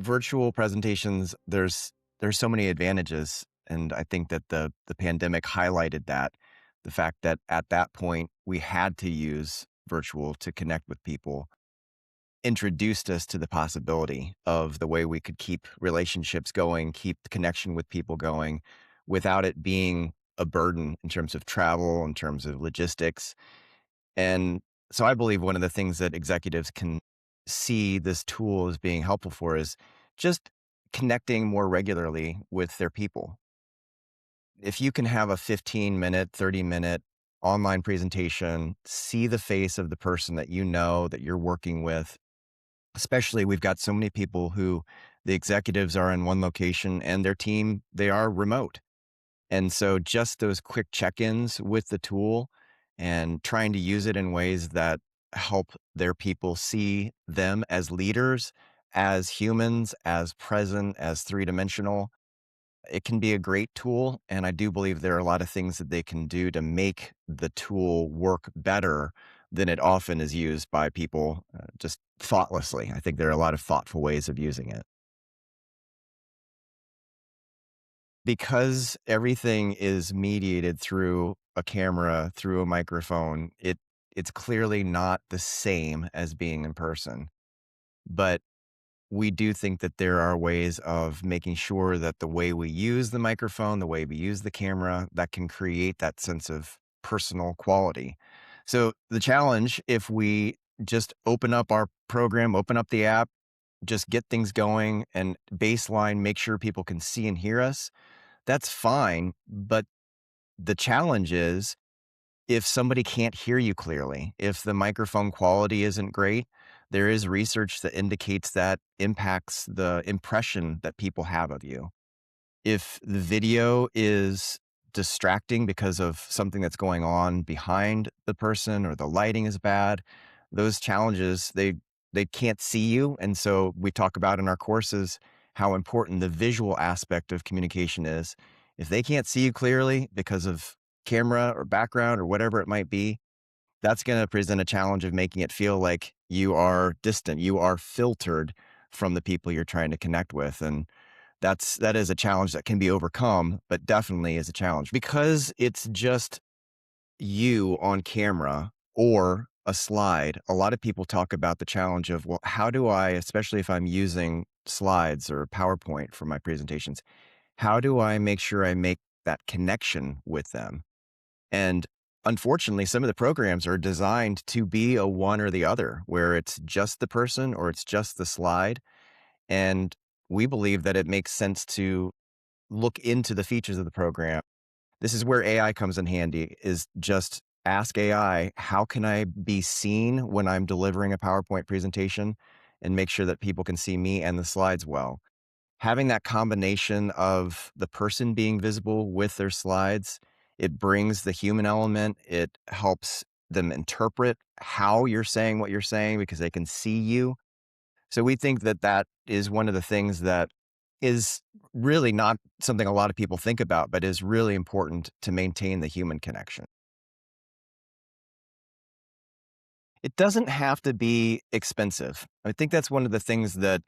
virtual presentations, there's so many advantages, and I think that the pandemic highlighted that. The fact that at that point we had to use virtual to connect with people introduced us to the possibility of the way we could keep relationships going, keep the connection with people going without it being a burden in terms of travel, in terms of logistics. And so I believe one of the things that executives can see this tool as being helpful for is just connecting more regularly with their people. If you can have a 15-minute, 30-minute online presentation, see the face of the person that you know that you're working with, especially we've got so many people who the executives are in one location and their team, they are remote. And so just those quick check-ins with the tool and trying to use it in ways that help their people see them as leaders, as humans, as present, as three-dimensional. It can be a great tool, and I do believe there are a lot of things that they can do to make the tool work better than it often is used by people, just thoughtlessly. I think there are a lot of thoughtful ways of using it. Because everything is mediated through a camera, through a microphone, it's clearly not the same as being in person. But we do think that there are ways of making sure that the way we use the microphone, the way we use the camera, that can create that sense of personal quality. So the challenge, if we just open up our program, open up the app, just get things going and baseline, make sure people can see and hear us, that's fine. But the challenge is if somebody can't hear you clearly, if the microphone quality isn't great, there is research that indicates that impacts the impression that people have of you. If the video is distracting because of something that's going on behind the person or the lighting is bad, those challenges, they can't see you. And so we talk about in our courses how important the visual aspect of communication is. If they can't see you clearly because of camera or background or whatever it might be, that's going to present a challenge of making it feel like you are distant, you are filtered from the people you're trying to connect with. And that is a challenge that can be overcome, but definitely is a challenge because it's just you on camera or a slide. A lot of people talk about the challenge of, well, how do I, especially if I'm using slides or PowerPoint for my presentations, how do I make sure I make that connection with them? And unfortunately, some of the programs are designed to be a one or the other, where it's just the person or it's just the slide. And we believe that it makes sense to look into the features of the program. This is where AI comes in handy, is just ask AI, how can I be seen when I'm delivering a PowerPoint presentation and make sure that people can see me and the slides well? Having that combination of the person being visible with their slides, it brings the human element. It helps them interpret how you're saying what you're saying because they can see you. So we think that that is one of the things that is really not something a lot of people think about, but is really important to maintain the human connection. It doesn't have to be expensive. I think that's one of the things that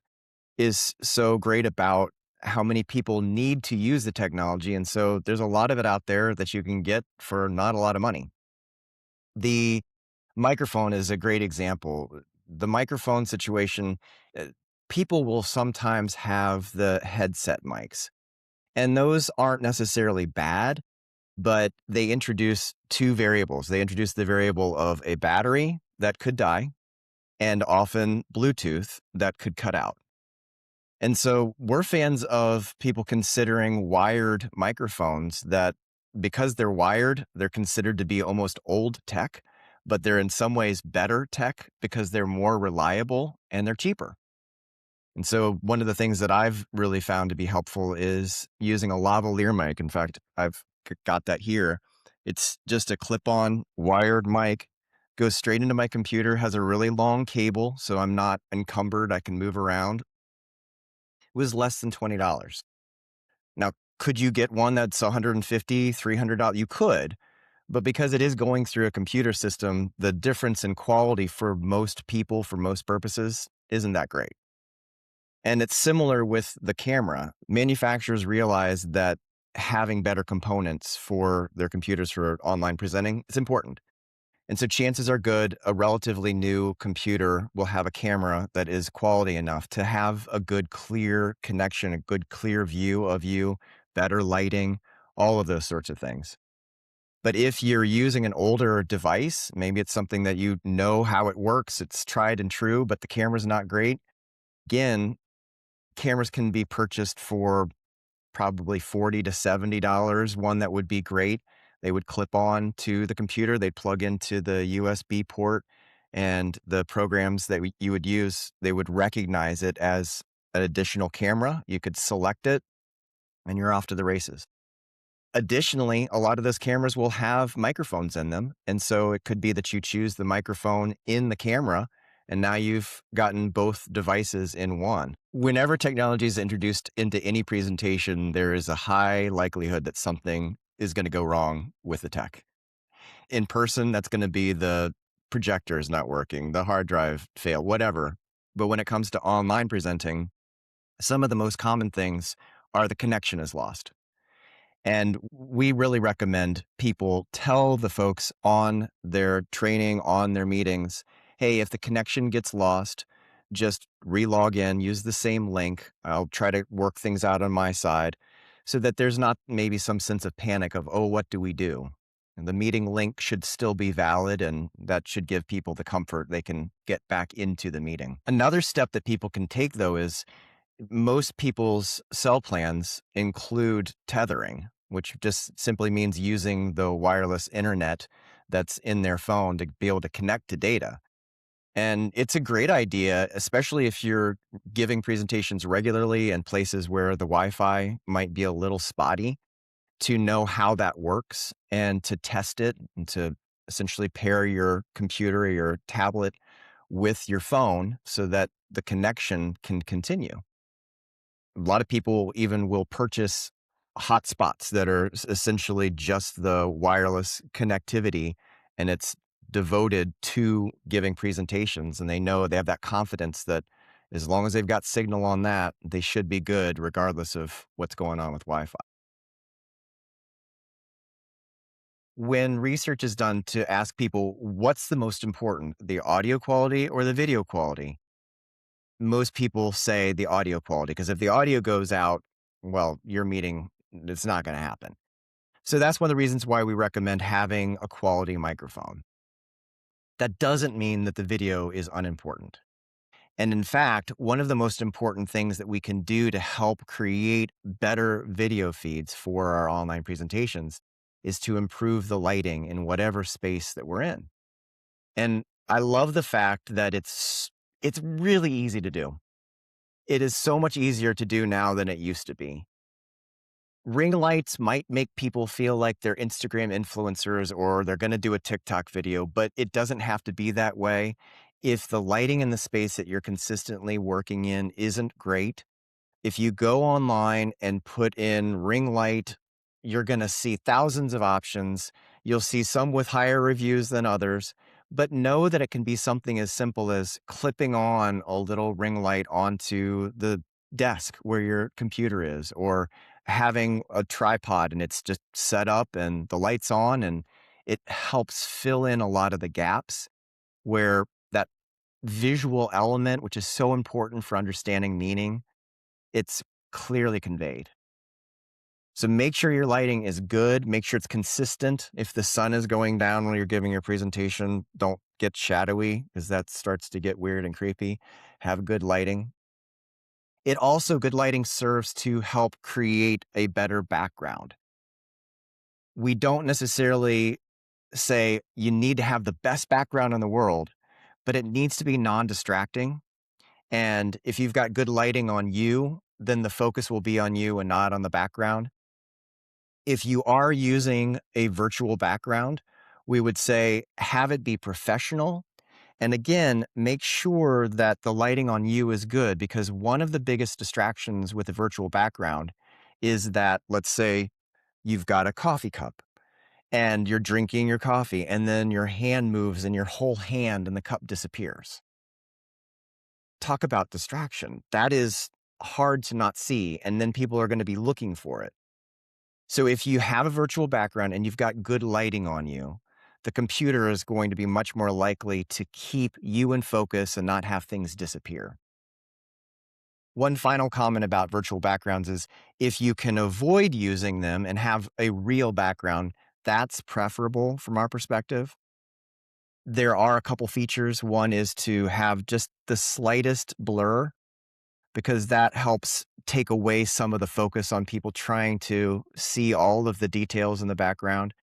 is so great about how many people need to use the technology. And so there's a lot of it out there that you can get for not a lot of money. The microphone is a great example. The microphone situation, uh, people will sometimes have the headset mics, and those aren't necessarily bad, but they introduce two variables. They introduce the variable of a battery that could die and often Bluetooth that could cut out. And so we're fans of people considering wired microphones that because they're wired, they're considered to be almost old tech, but they're in some ways better tech because they're more reliable and they're cheaper. And so one of the things that I've really found to be helpful is using a lavalier mic. In fact, got that here. It's just a clip-on wired mic, goes straight into my computer, has a really long cable, so I'm not encumbered. I can move around. It was less than $20. Now, could you get one that's 150, $300? You could, but because it is going through a computer system, the difference in quality for most people, for most purposes, isn't that great. And it's similar with the camera. Manufacturers realize that having better components for their computers for online presenting is important. And so chances are good a relatively new computer will have a camera that is quality enough to have a good, clear connection, a good, clear view of you, better lighting, all of those sorts of things. But if you're using an older device, maybe it's something that you know how it works, it's tried and true, but the camera's not great. Again, cameras can be purchased for probably $40 to $70. One that would be great. They would clip on to the computer, they'd plug into the USB port, and the programs that you would use, they would recognize it as an additional camera. You could select it, and you're off to the races. Additionally, a lot of those cameras will have microphones in them, and so it could be that you choose the microphone in the camera, and now you've gotten both devices in one. Whenever technology is introduced into any presentation, there is a high likelihood that something is going to go wrong with the tech. In person, that's going to be the projector is not working, the hard drive failed, whatever. But when it comes to online presenting, some of the most common things are the connection is lost. And we really recommend people tell the folks on their training, on their meetings, hey, if the connection gets lost, just re-log in, use the same link. I'll try to work things out on my side so that there's not maybe some sense of panic of, oh, what do we do? And the meeting link should still be valid, and that should give people the comfort they can get back into the meeting. Another step that people can take, though, is most people's cell plans include tethering, which just simply means using the wireless internet that's in their phone to be able to connect to data. And it's a great idea, especially if you're giving presentations regularly in places where the Wi Fi might be a little spotty, to know how that works and to test it and to essentially pair your computer or your tablet with your phone so that the connection can continue. A lot of people even will purchase hotspots that are essentially just the wireless connectivity, and it's devoted to giving presentations. And they know they have that confidence that as long as they've got signal on that, they should be good regardless of what's going on with Wi Fi. When research is done to ask people what's the most important, the audio quality or the video quality, most people say the audio quality, because if the audio goes out, well, your meeting, it's not going to happen. So that's one of the reasons why we recommend having a quality microphone. That doesn't mean that the video is unimportant. And in fact, one of the most important things that we can do to help create better video feeds for our online presentations is to improve the lighting in whatever space that we're in. And I love the fact that it's really easy to do. It is so much easier to do now than it used to be. Ring lights might make people feel like they're Instagram influencers or they're going to do a TikTok video, but it doesn't have to be that way. If the lighting in the space that you're consistently working in isn't great, if you go online and put in ring light, you're going to see thousands of options. You'll see some with higher reviews than others, but know that it can be something as simple as clipping on a little ring light onto the desk where your computer is, or having a tripod and it's just set up and the light's on, and it helps fill in a lot of the gaps where that visual element, which is so important for understanding meaning, it's clearly conveyed. So make sure your lighting is good. Make sure it's consistent. If the sun is going down when you're giving your presentation, don't get shadowy because that starts to get weird and creepy. Have good lighting. Good lighting serves to help create a better background. We don't necessarily say you need to have the best background in the world, but it needs to be non-distracting. And if you've got good lighting on you, then the focus will be on you and not on the background. If you are using a virtual background, we would say have it be professional. And again, make sure that the lighting on you is good, because one of the biggest distractions with a virtual background is that, let's say you've got a coffee cup and you're drinking your coffee and then your hand moves and your whole hand and the cup disappears. Talk about distraction. That is hard to not see, and then people are going to be looking for it. So if you have a virtual background and you've got good lighting on you, the computer is going to be much more likely to keep you in focus and not have things disappear. One final comment about virtual backgrounds is if you can avoid using them and have a real background, that's preferable from our perspective. There are a couple features. One is to have just the slightest blur because that helps take away some of the focus on people trying to see all of the details in the background.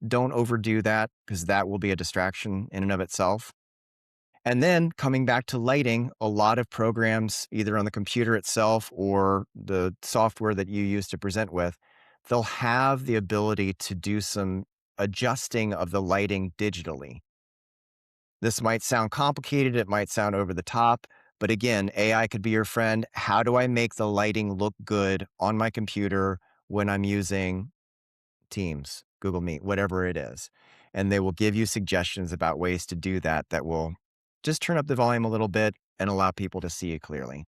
Don't overdo that because that will be a distraction in and of itself. And then coming back to lighting, a lot of programs, either on the computer itself or the software that you use to present with, they'll have the ability to do some adjusting of the lighting digitally. This might sound complicated, it might sound over the top, but again, AI could be your friend. How do I make the lighting look good on my computer when I'm using Teams, Google Meet, whatever it is? And they will give you suggestions about ways to do that that will just turn up the volume a little bit and allow people to see it clearly.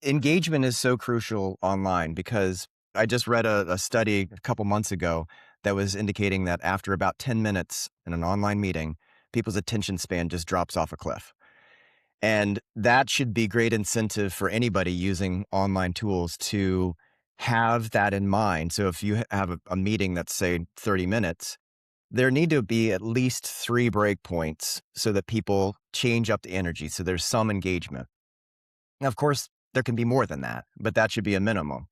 Engagement is so crucial online because I just read a study a couple months ago that was indicating that after about 10 minutes in an online meeting, people's attention span just drops off a cliff. And that should be great incentive for anybody using online tools to have that in mind. So if you have a meeting that's, say, 30 minutes, there need to be at least 3 breakpoints so that people change up the energy. So there's some engagement. Now, of course, there can be more than that, but that should be a minimum.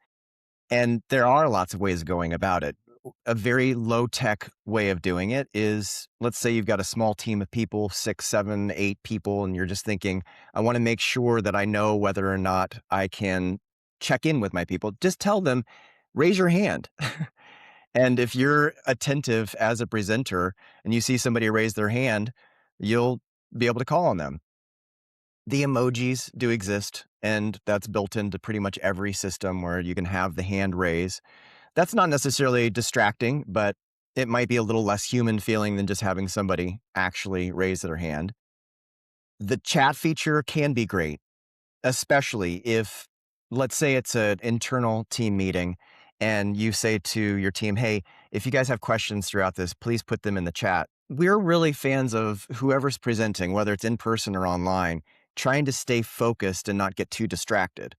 And there are lots of ways of going about it. A very low tech way of doing it is, let's say you've got a small team of people, 6, 7, 8 people, and you're just thinking, I want to make sure that I know whether or not I can check in with my people. Just tell them, raise your hand. And if you're attentive as a presenter and you see somebody raise their hand, you'll be able to call on them. The emojis do exist, and that's built into pretty much every system where you can have the hand raise. That's not necessarily distracting, but it might be a little less human feeling than just having somebody actually raise their hand. The chat feature can be great, especially if, let's say it's an internal team meeting and you say to your team, hey, if you guys have questions throughout this, please put them in the chat. We're really fans of whoever's presenting, whether it's in person or online, trying to stay focused and not get too distracted.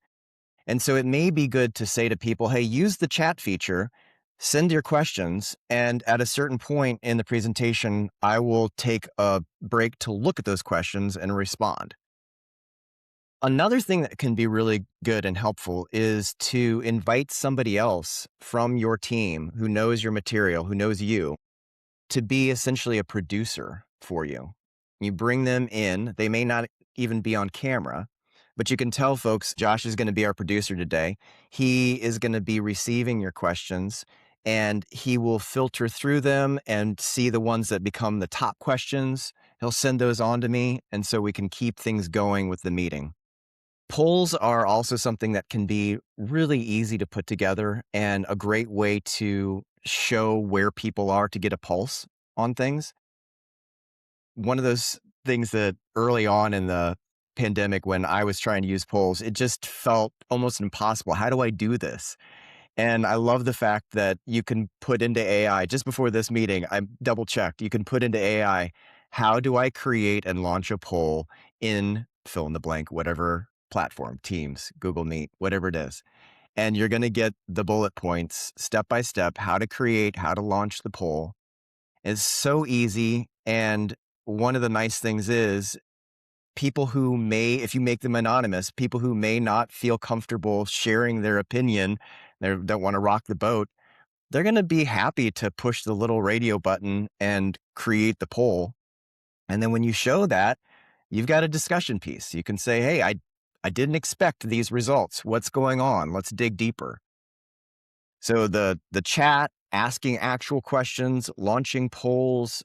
And so it may be good to say to people, hey, use the chat feature, send your questions, and at a certain point in the presentation, I will take a break to look at those questions and respond. Another thing that can be really good and helpful is to invite somebody else from your team who knows your material, who knows you, to be essentially a producer for you. You bring them in. They may not even be on camera, but you can tell folks, Josh is going to be our producer today. He is going to be receiving your questions and he will filter through them and see the ones that become the top questions. He'll send those on to me. And so we can keep things going with the meeting. Polls are also something that can be really easy to put together and a great way to show where people are to get a pulse on things. One of those things that early on in the pandemic, when I was trying to use polls, it just felt almost impossible. How do I do this? And I love the fact that you can put into AI, just before this meeting, I double checked, you can put into AI, how do I create and launch a poll in fill in the blank, whatever platform, Teams, Google Meet, whatever it is. And you're going to get the bullet points step by step, how to create, how to launch the poll. It's so easy. And one of the nice things is people who may, if you make them anonymous, people who may not feel comfortable sharing their opinion, they don't want to rock the boat, they're going to be happy to push the little radio button and create the poll. And then when you show that, you've got a discussion piece. You can say, hey, I didn't expect these results. What's going on? Let's dig deeper. So the chat, asking actual questions, launching polls,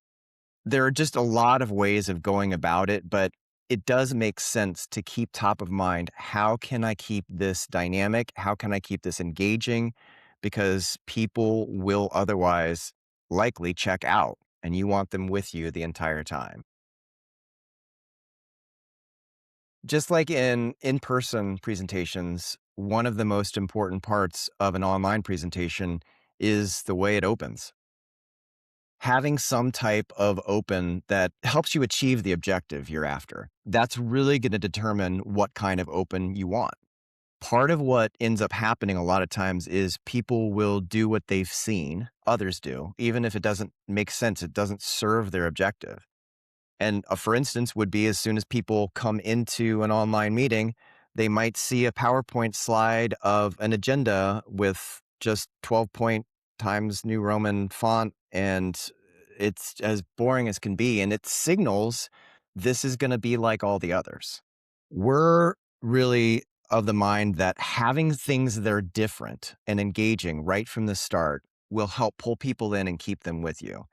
there are just a lot of ways of going about it, but it does make sense to keep top of mind, how can I keep this dynamic? How can I keep this engaging? Because people will otherwise likely check out, and you want them with you the entire time. Just like in in-person presentations, one of the most important parts of an online presentation is the way it opens. Having some type of open that helps you achieve the objective you're after. That's really going to determine what kind of open you want. Part of what ends up happening a lot of times is people will do what they've seen others do, even if it doesn't make sense, it doesn't serve their objective. And for instance, would be as soon as people come into an online meeting, they might see a PowerPoint slide of an agenda with just 12 point Times New Roman font, and it's as boring as can be. And it signals this is going to be like all the others. We're really of the mind that having things that are different and engaging right from the start will help pull people in and keep them with you.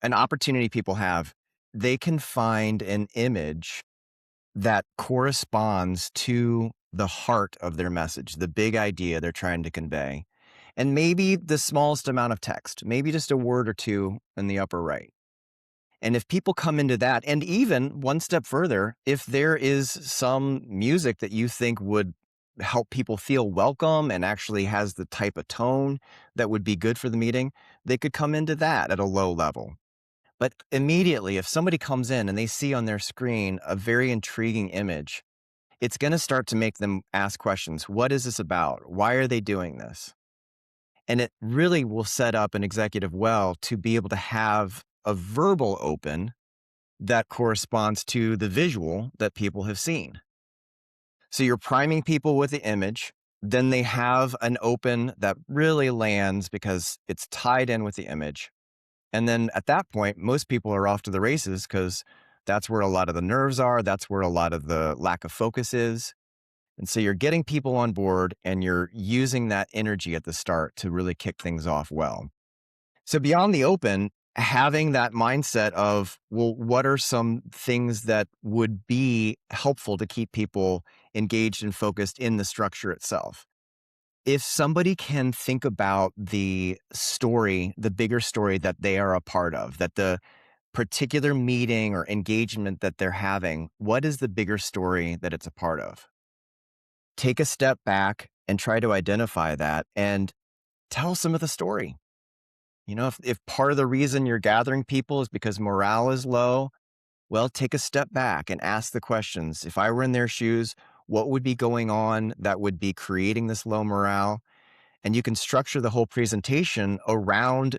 An opportunity people have, they can find an image that corresponds to the heart of their message, the big idea they're trying to convey. And maybe the smallest amount of text, maybe just a word or two in the upper right. And if people come into that, and even one step further, if there is some music that you think would help people feel welcome and actually has the type of tone that would be good for the meeting, they could come into that at a low level. But immediately, if somebody comes in and they see on their screen a very intriguing image, it's going to start to make them ask questions. What is this about? Why are they doing this? And it really will set up an executive well to be able to have a verbal open that corresponds to the visual that people have seen. So you're priming people with the image. Then they have an open that really lands because it's tied in with the image. And then at that point, most people are off to the races because that's where a lot of the nerves are. That's where a lot of the lack of focus is. And so you're getting people on board and you're using that energy at the start to really kick things off well. So beyond the open, having that mindset of, well, what are some things that would be helpful to keep people engaged and focused in the structure itself? If somebody can think about the story, the bigger story that they are a part of, that the particular meeting or engagement that they're having, what is the bigger story that it's a part of? Take a step back and try to identify that and tell some of the story. If part of the reason you're gathering people is because morale is low, well, take a step back and ask the questions. If I were in their shoes, what would be going on that would be creating this low morale? And you can structure the whole presentation around,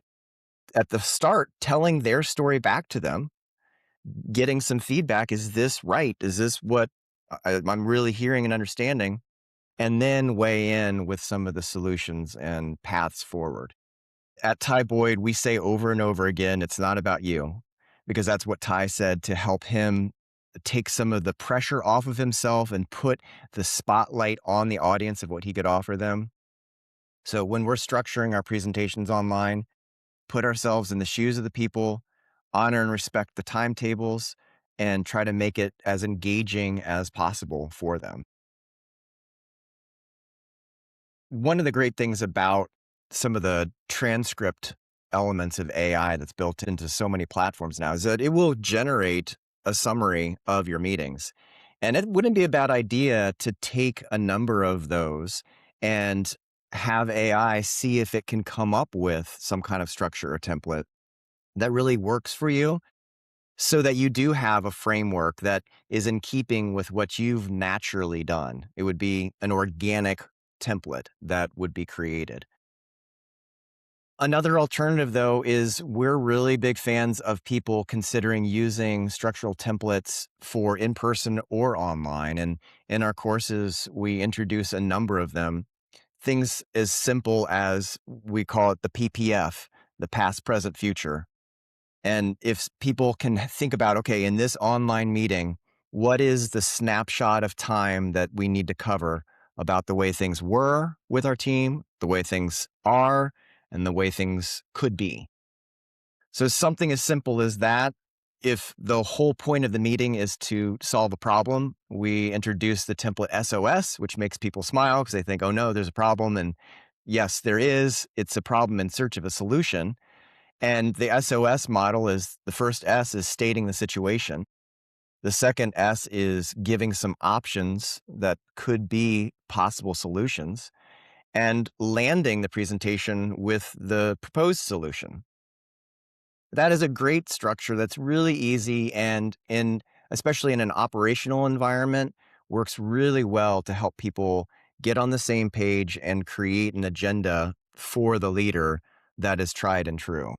at the start, telling their story back to them, getting some feedback. Is this right? Is this what I'm really hearing and understanding? And then weigh in with some of the solutions and paths forward. At Ty Boyd, we say over and over again, it's not about you, because that's what Ty said to help him take some of the pressure off of himself and put the spotlight on the audience of what he could offer them. So when we're structuring our presentations online, put ourselves in the shoes of the people, honor and respect the timetables, and try to make it as engaging as possible for them. One of the great things about some of the transcript elements of AI that's built into so many platforms now is that it will generate a summary of your meetings. And it wouldn't be a bad idea to take a number of those and have AI see if it can come up with some kind of structure or template that really works for you so that you do have a framework that is in keeping with what you've naturally done. It would be an organic template that would be created. Another alternative, though, is we're really big fans of people considering using structural templates for in person or online. And in our courses, we introduce a number of them. Things as simple as we call it the PPF, the past, present, future. And if people can think about, okay, in this online meeting, what is the snapshot of time that we need to cover about the way things were with our team, the way things are, and the way things could be? So something as simple as that. If the whole point of the meeting is to solve a problem, we introduce the template SOS, which makes people smile because they think, oh no, there's a problem. And yes, there is. It's a problem in search of a solution. And the SOS model is the first S is stating the situation. The second S is giving some options that could be possible solutions and landing the presentation with the proposed solution. That is a great structure that's really easy and especially in an operational environment, works really well to help people get on the same page and create an agenda for the leader that is tried and true.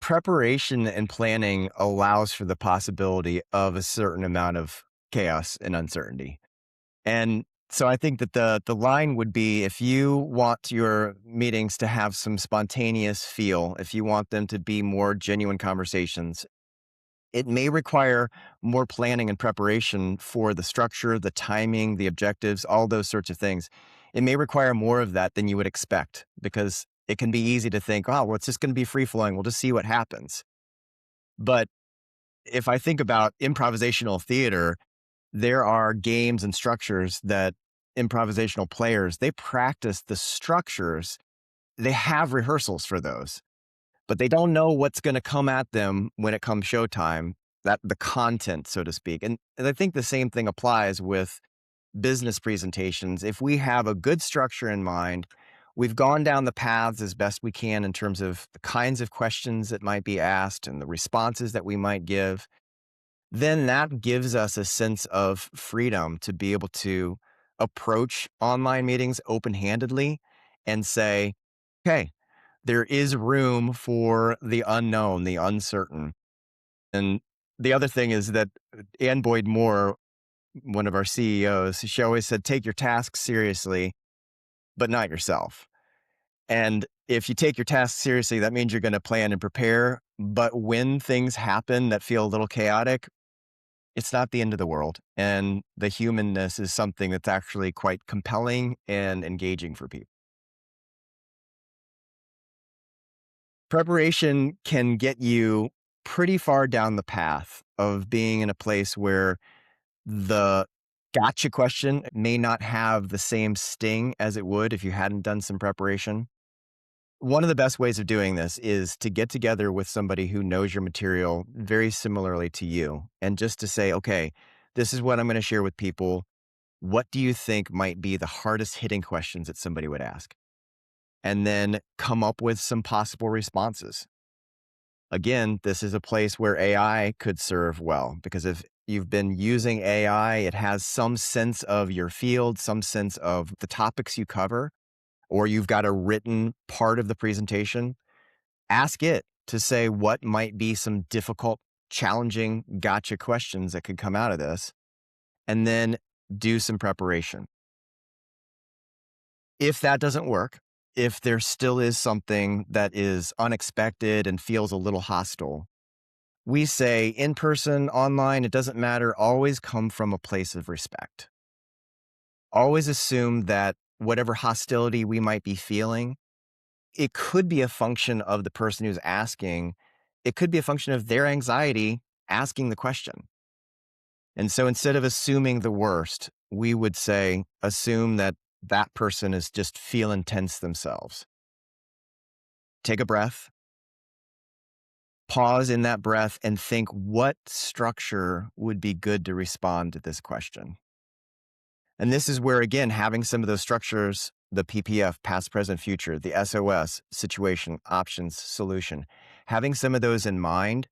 Preparation and planning allows for the possibility of a certain amount of chaos and uncertainty. And so I think that the line would be if you want your meetings to have some spontaneous feel, if you want them to be more genuine conversations, it may require more planning and preparation for the structure, the timing, the objectives, all those sorts of things. It may require more of that than you would expect because it can be easy to think, oh, well, it's just going to be free flowing. We'll just see what happens. But if I think about improvisational theater, there are games and structures that improvisational players, they practice the structures. They have rehearsals for those, but they don't know what's going to come at them when it comes showtime, that the content, so to speak. And I think the same thing applies with business presentations. If we have a good structure in mind, we've gone down the paths as best we can in terms of the kinds of questions that might be asked and the responses that we might give, then that gives us a sense of freedom to be able to approach online meetings open-handedly and say, okay, there is room for the unknown, the uncertain. And the other thing is that Ann Boyd Moore, one of our CEOs, she always said, take your tasks seriously, but not yourself. And if you take your tasks seriously, that means you're going to plan and prepare. But when things happen that feel a little chaotic, it's not the end of the world. And the humanness is something that's actually quite compelling and engaging for people. Preparation can get you pretty far down the path of being in a place where the gotcha question may not have the same sting as it would if you hadn't done some preparation. One of the best ways of doing this is to get together with somebody who knows your material very similarly to you and just to say, okay, this is what I'm going to share with people. What do you think might be the hardest hitting questions that somebody would ask? And then come up with some possible responses. Again, this is a place where AI could serve well because if you've been using AI, it has some sense of your field, some sense of the topics you cover, or you've got a written part of the presentation. Ask it to say what might be some difficult, challenging gotcha questions that could come out of this, and then do some preparation. If that doesn't work, if there still is something that is unexpected and feels a little hostile, we say in person, online, it doesn't matter. Always come from a place of respect. Always assume that whatever hostility we might be feeling, it could be a function of the person who's asking. It could be a function of their anxiety asking the question. And so instead of assuming the worst, we would say, assume that that person is just feeling tense themselves. Take a breath, pause in that breath, and think what structure would be good to respond to this question. And this is where, again, having some of those structures, the PPF, past, present, future, the SOS, situation, options, solution, having some of those in mind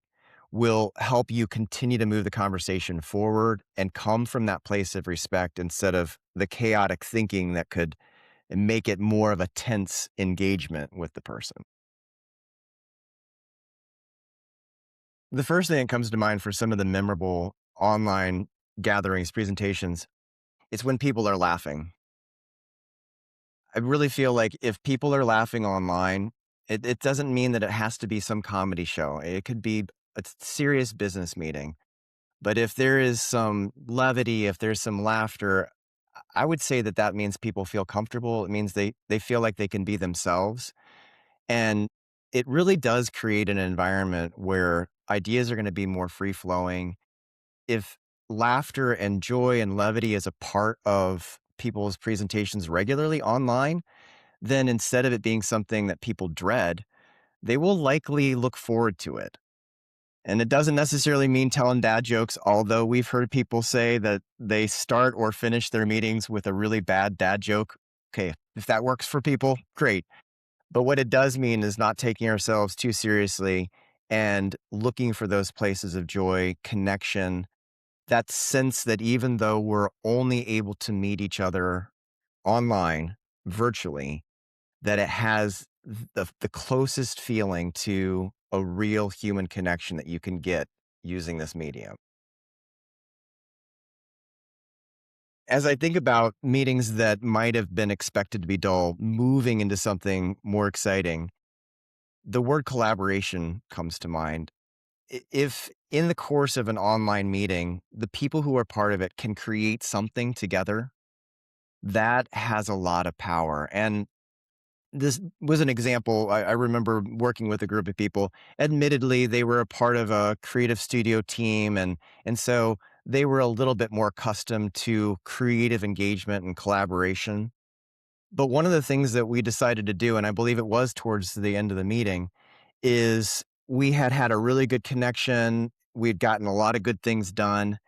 will help you continue to move the conversation forward and come from that place of respect instead of the chaotic thinking that could make it more of a tense engagement with the person. The first thing that comes to mind for some of the memorable online gatherings, presentations, it's when people are laughing. I really feel like if people are laughing online, it doesn't mean that it has to be some comedy show. It could be a serious business meeting. But if there is some levity, if there's some laughter, I would say that that means people feel comfortable. It means they feel like they can be themselves. And it really does create an environment where ideas are going to be more free flowing. If laughter and joy and levity is a part of people's presentations regularly online, then instead of it being something that people dread, they will likely look forward to it. And it doesn't necessarily mean telling dad jokes, although we've heard people say that they start or finish their meetings with a really bad dad joke. Okay, if that works for people, great. But what it does mean is not taking ourselves too seriously and looking for those places of joy, connection, that sense that even though we're only able to meet each other online, virtually, that it has the closest feeling to a real human connection that you can get using this medium. As I think about meetings that might have been expected to be dull, moving into something more exciting, the word collaboration comes to mind. If in the course of an online meeting, the people who are part of it can create something together, that has a lot of power. And this was an example. I remember working with a group of people. Admittedly, they were a part of a creative studio team, and so they were a little bit more accustomed to creative engagement and collaboration. But one of the things that we decided to do, and I believe it was towards the end of the meeting, is we had had a really good connection. We'd gotten a lot of good things done.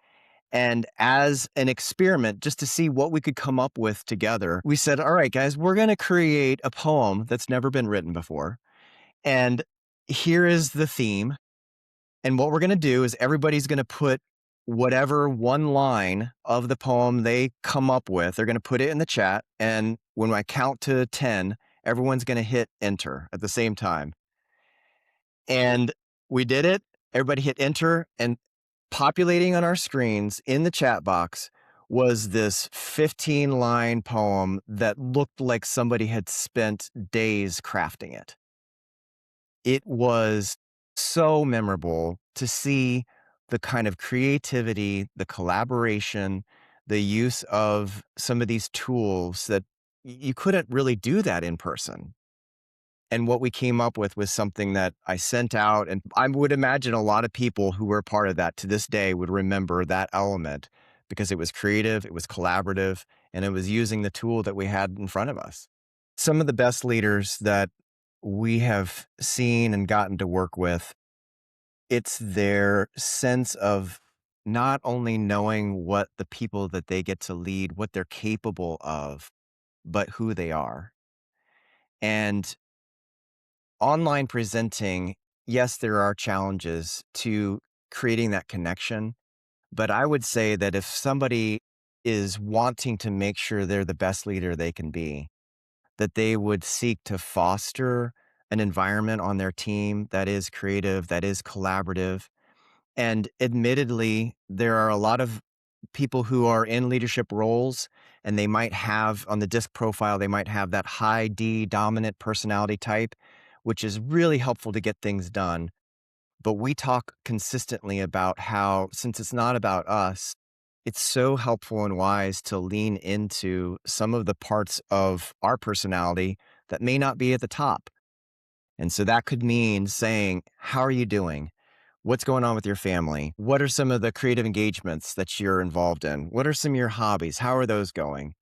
And as an experiment, just to see what we could come up with together, we said, all right, guys, we're going to create a poem that's never been written before. And here is the theme. And what we're going to do is everybody's going to put whatever one line of the poem they come up with, they're going to put it in the chat. And when I count to 10, everyone's going to hit enter at the same time. And we did it. Everybody hit enter, and populating on our screens in the chat box was this 15-line poem that looked like somebody had spent days crafting it. It was so memorable to see the kind of creativity, the collaboration, the use of some of these tools that you couldn't really do that in person. And what we came up with was something that I sent out, and I would imagine a lot of people who were part of that to this day would remember that element because it was creative, it was collaborative, and it was using the tool that we had in front of us. Some of the best leaders that we have seen and gotten to work with, it's their sense of not only knowing what the people that they get to lead, what they're capable of, but who they are. And online presenting, yes, there are challenges to creating that connection, but I would say that if somebody is wanting to make sure they're the best leader they can be, that they would seek to foster an environment on their team that is creative, that is collaborative. And admittedly, there are a lot of people who are in leadership roles, and they might have on the disc profile, they might have that high D dominant personality type, which is really helpful to get things done. But we talk consistently about how, since it's not about us, it's so helpful and wise to lean into some of the parts of our personality that may not be at the top. And so that could mean saying, how are you doing? What's going on with your family? What are some of the creative engagements that you're involved in? What are some of your hobbies? How are those going?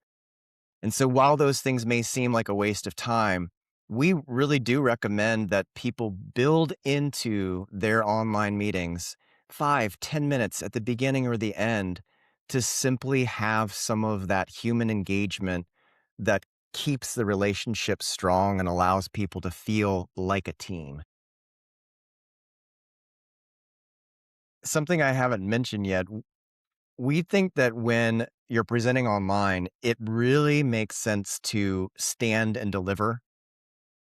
And so while those things may seem like a waste of time, we really do recommend that people build into their online meetings 5, 10 minutes at the beginning or the end to simply have some of that human engagement that keeps the relationship strong and allows people to feel like a team. Something I haven't mentioned yet, we think that when you're presenting online, it really makes sense to stand and deliver.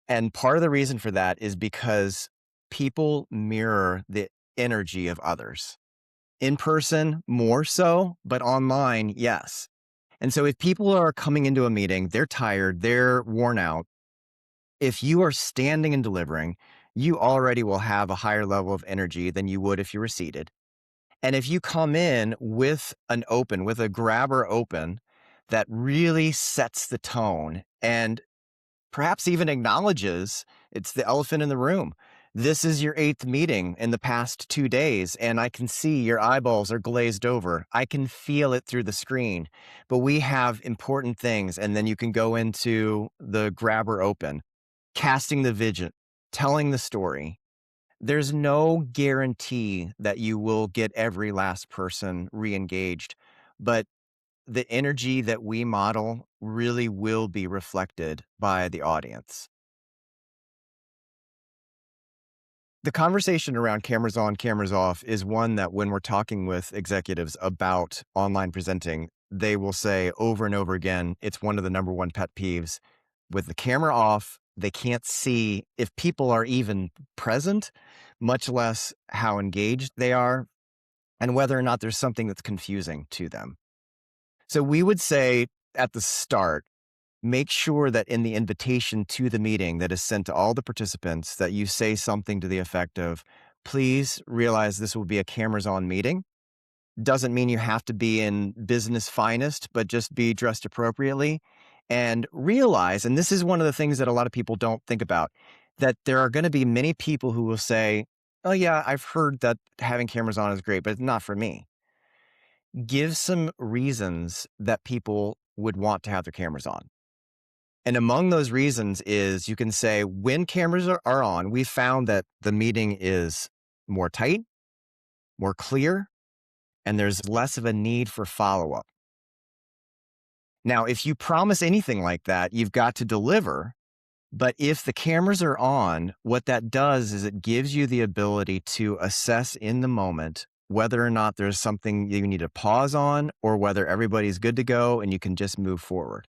And part of the reason for that is because people mirror the energy of others. In person, more so, but online, yes. And so if people are coming into a meeting, they're tired, they're worn out. If you are standing and delivering, you already will have a higher level of energy than you would if you were seated. And if you come in with an open, with a grabber open, that really sets the tone and perhaps even acknowledges it's the elephant in the room. This is your eighth meeting in the past 2 days, and I can see your eyeballs are glazed over. I can feel it through the screen, but we have important things. And then you can go into the grabber open, casting the vision, telling the story. There's no guarantee that you will get every last person re-engaged, but the energy that we model really will be reflected by the audience. The conversation around cameras on, cameras off is one that when we're talking with executives about online presenting, they will say over and over again, it's one of the number one pet peeves. With the camera off, they can't see if people are even present, much less how engaged they are, and whether or not there's something that's confusing to them. So we would say at the start, make sure that in the invitation to the meeting that is sent to all the participants that you say something to the effect of, please realize this will be a cameras on meeting. Doesn't mean you have to be in business finest, but just be dressed appropriately and realize, and this is one of the things that a lot of people don't think about, that there are going to be many people who will say, oh yeah, I've heard that having cameras on is great, but it's not for me. Give some reasons that people would want to have their cameras on. And among those reasons is you can say when cameras are on, we found that the meeting is more tight, more clear, and there's less of a need for follow up. Now, if you promise anything like that, you've got to deliver. But if the cameras are on, what that does is it gives you the ability to assess in the moment whether or not there's something you need to pause on or whether everybody's good to go and you can just move forward.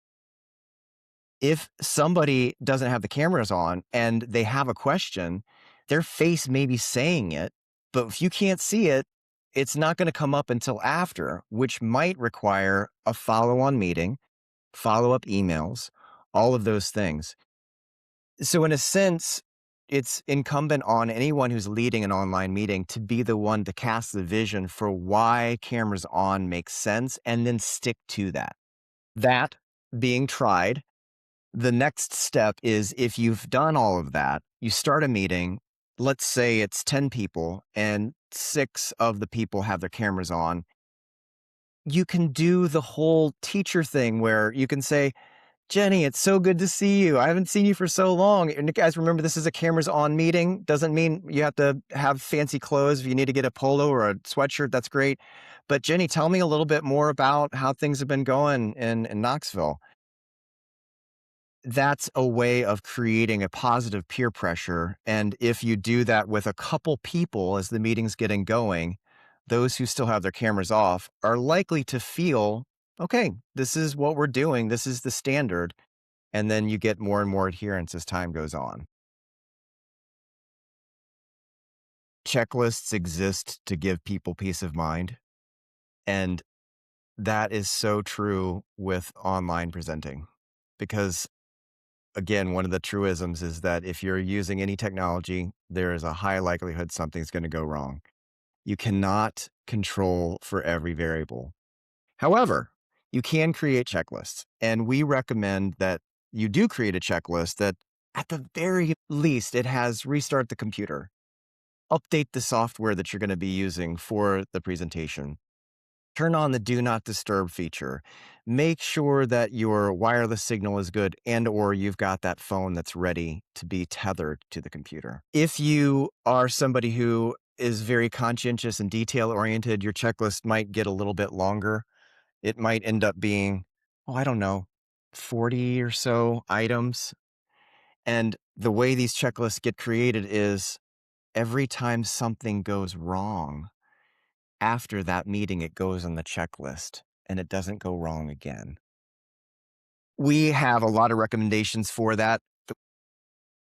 If somebody doesn't have the cameras on and they have a question, their face may be saying it, but if you can't see it, it's not going to come up until after, which might require a follow on meeting, follow up emails, all of those things. So, in a sense, it's incumbent on anyone who's leading an online meeting to be the one to cast the vision for why cameras on makes sense and then stick to that. That being tried, the next step is if you've done all of that, you start a meeting. Let's say it's 10 people and 6 of the people have their cameras on. You can do the whole teacher thing where you can say, Jenny, it's so good to see you. I haven't seen you for so long. And guys, remember, this is a cameras on meeting. Doesn't mean you have to have fancy clothes. If you need to get a polo or a sweatshirt, that's great. But Jenny, tell me a little bit more about how things have been going in Knoxville. That's a way of creating a positive peer pressure. And if you do that with a couple people as the meeting's getting going, those who still have their cameras off are likely to feel, okay, this is what we're doing. This is the standard. And then you get more and more adherence as time goes on. Checklists exist to give people peace of mind. And that is so true with online presenting because again, one of the truisms is that if you're using any technology, there is a high likelihood something's going to go wrong. You cannot control for every variable. However, you can create checklists, and we recommend that you do create a checklist that at the very least it has restart the computer, update the software that you're going to be using for the presentation, turn on the do not disturb feature. Make sure that your wireless signal is good and or you've got that phone that's ready to be tethered to the computer. If you are somebody who is very conscientious and detail oriented, your checklist might get a little bit longer. It might end up being, oh, I don't know, 40 or so items. And the way these checklists get created is every time something goes wrong, after that meeting, it goes on the checklist and it doesn't go wrong again. We have a lot of recommendations for that.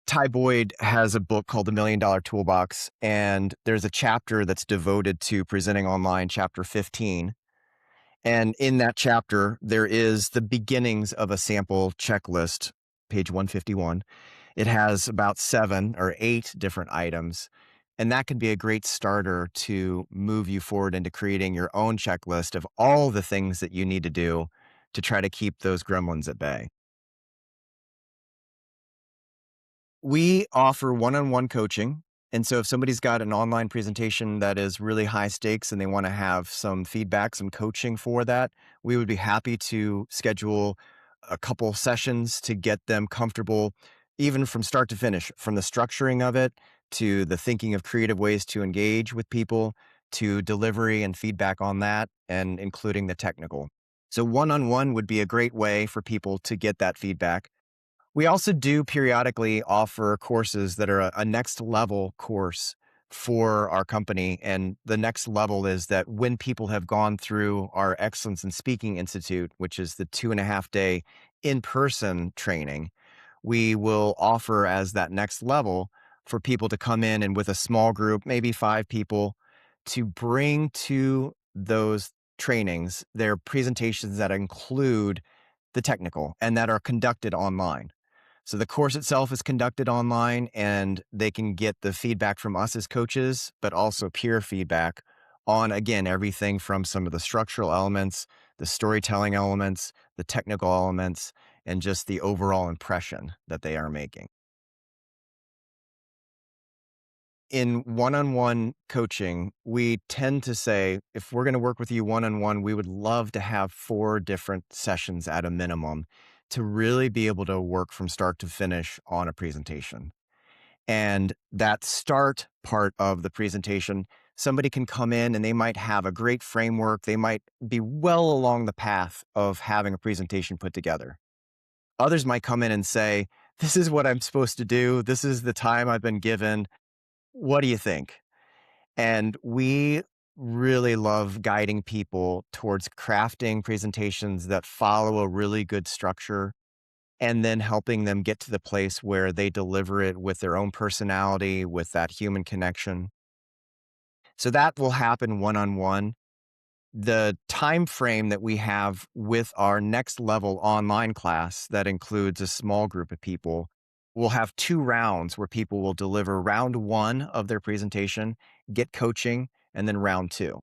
Ty Boyd has a book called The $1,000,000 Toolbox, and there's a chapter that's devoted to presenting online, chapter 15. And in that chapter, there is the beginnings of a sample checklist, page 151. It has about 7 or 8 different items. And that can be a great starter to move you forward into creating your own checklist of all the things that you need to do to try to keep those gremlins at bay. We offer one-on-one coaching. And so if somebody's got an online presentation that is really high stakes and they want to have some feedback, some coaching for that, we would be happy to schedule a couple sessions to get them comfortable even from start to finish, from the structuring of it to the thinking of creative ways to engage with people to delivery and feedback on that, and including the technical. So, one on one would be a great way for people to get that feedback. We also do periodically offer courses that are a next level course for our company. And the next level is that when people have gone through our Excellence in Speaking Institute, which is the 2.5 day in person training, we will offer as that next level for people to come in and with a small group, maybe 5 people, to bring to those trainings their presentations that include the technical and that are conducted online. So the course itself is conducted online and they can get the feedback from us as coaches, but also peer feedback on, again, everything from some of the structural elements, the storytelling elements, the technical elements, and just the overall impression that they are making. In one on one coaching, we tend to say, if we're going to work with you one on one, we would love to have 4 different sessions at a minimum to really be able to work from start to finish on a presentation. And that start part of the presentation, somebody can come in and they might have a great framework. They might be well along the path of having a presentation put together. Others might come in and say, this is what I'm supposed to do. This is the time I've been given. What do you think? And we really love guiding people towards crafting presentations that follow a really good structure and then helping them get to the place where they deliver it with their own personality, with that human connection. So that will happen one on one. The time frame that we have with our next level online class that includes a small group of people, we'll have 2 rounds where people will deliver round 1 of their presentation, get coaching, and then round 2.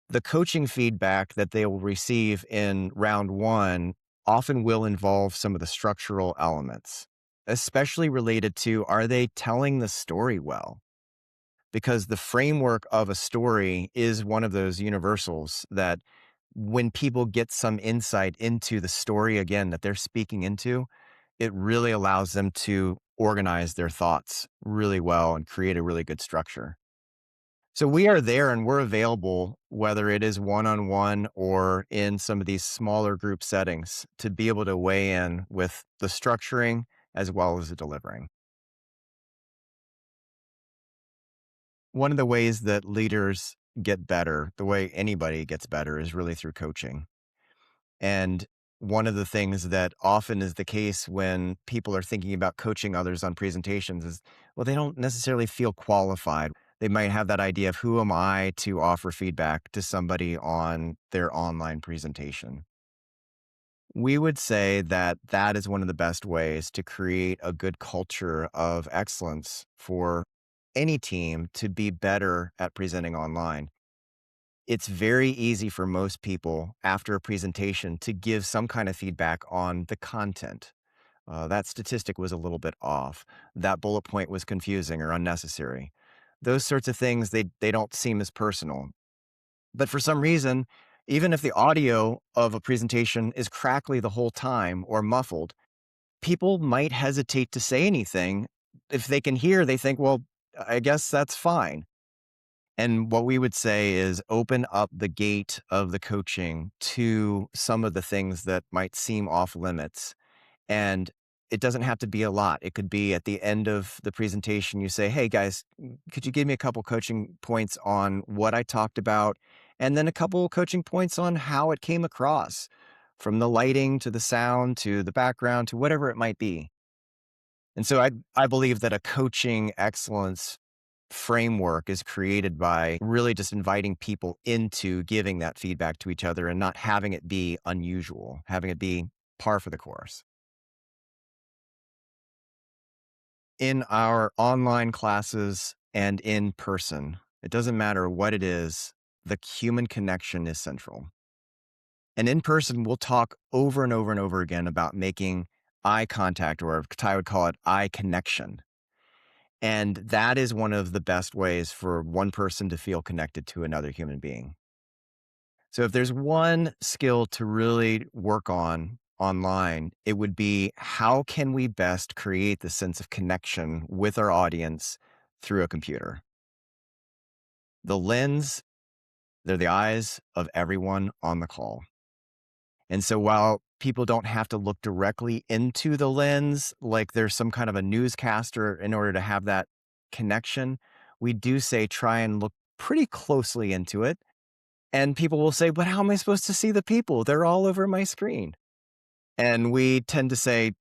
The coaching feedback that they will receive in round 1 often will involve some of the structural elements, especially related to, are they telling the story well? Because the framework of a story is one of those universals that when people get some insight into the story again that they're speaking into, it really allows them to organize their thoughts really well and create a really good structure. So we are there and we're available, whether it is one on one or in some of these smaller group settings, to be able to weigh in with the structuring as well as the delivering. One of the ways that leaders get better, the way anybody gets better, is really through coaching. And one of the things that often is the case when people are thinking about coaching others on presentations is, well, they don't necessarily feel qualified. They might have that idea of, who am I to offer feedback to somebody on their online presentation? We would say that that is one of the best ways to create a good culture of excellence for any team to be better at presenting online. It's very easy for most people after a presentation to give some kind of feedback on the content. That statistic was a little bit off. That bullet point was confusing or unnecessary. Those sorts of things, they don't seem as personal. But for some reason, even if the audio of a presentation is crackly the whole time or muffled, people might hesitate to say anything. If they can hear, they think, well, I guess that's fine. And what we would say is open up the gate of the coaching to some of the things that might seem off limits. And it doesn't have to be a lot. It could be at the end of the presentation, you say, hey guys, could you give me a couple coaching points on what I talked about? And then a couple coaching points on how it came across, from the lighting to the sound to the background to whatever it might be. And so I believe that a coaching excellence framework is created by really just inviting people into giving that feedback to each other and not having it be unusual, having it be par for the course. In our online classes and in person, it doesn't matter what it is, the human connection is central. And in person, we'll talk over and over and over again about making eye contact, or I would call it eye connection. And that is one of the best ways for one person to feel connected to another human being. So if there's one skill to really work on online, it would be how can we best create the sense of connection with our audience through a computer? The lens, they're the eyes of everyone on the call. And so while people don't have to look directly into the lens, like there's some kind of a newscaster in order to have that connection, we do say try and look pretty closely into it. And people will say, but how am I supposed to see the people? They're all over my screen. And we tend to say,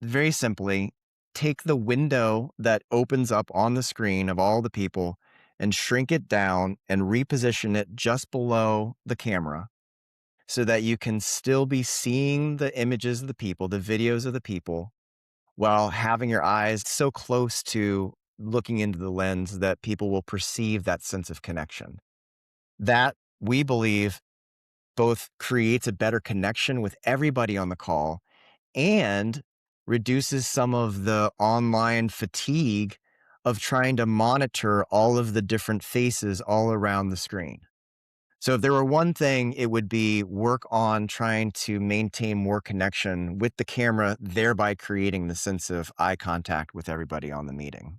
very simply, take the window that opens up on the screen of all the people and shrink it down and reposition it just below the camera so that you can still be seeing the images of the people, the videos of the people, while having your eyes so close to looking into the lens that people will perceive that sense of connection. That, we believe, both creates a better connection with everybody on the call and reduces some of the online fatigue of trying to monitor all of the different faces all around the screen. So if there were one thing, it would be work on trying to maintain more connection with the camera, thereby creating the sense of eye contact with everybody on the meeting.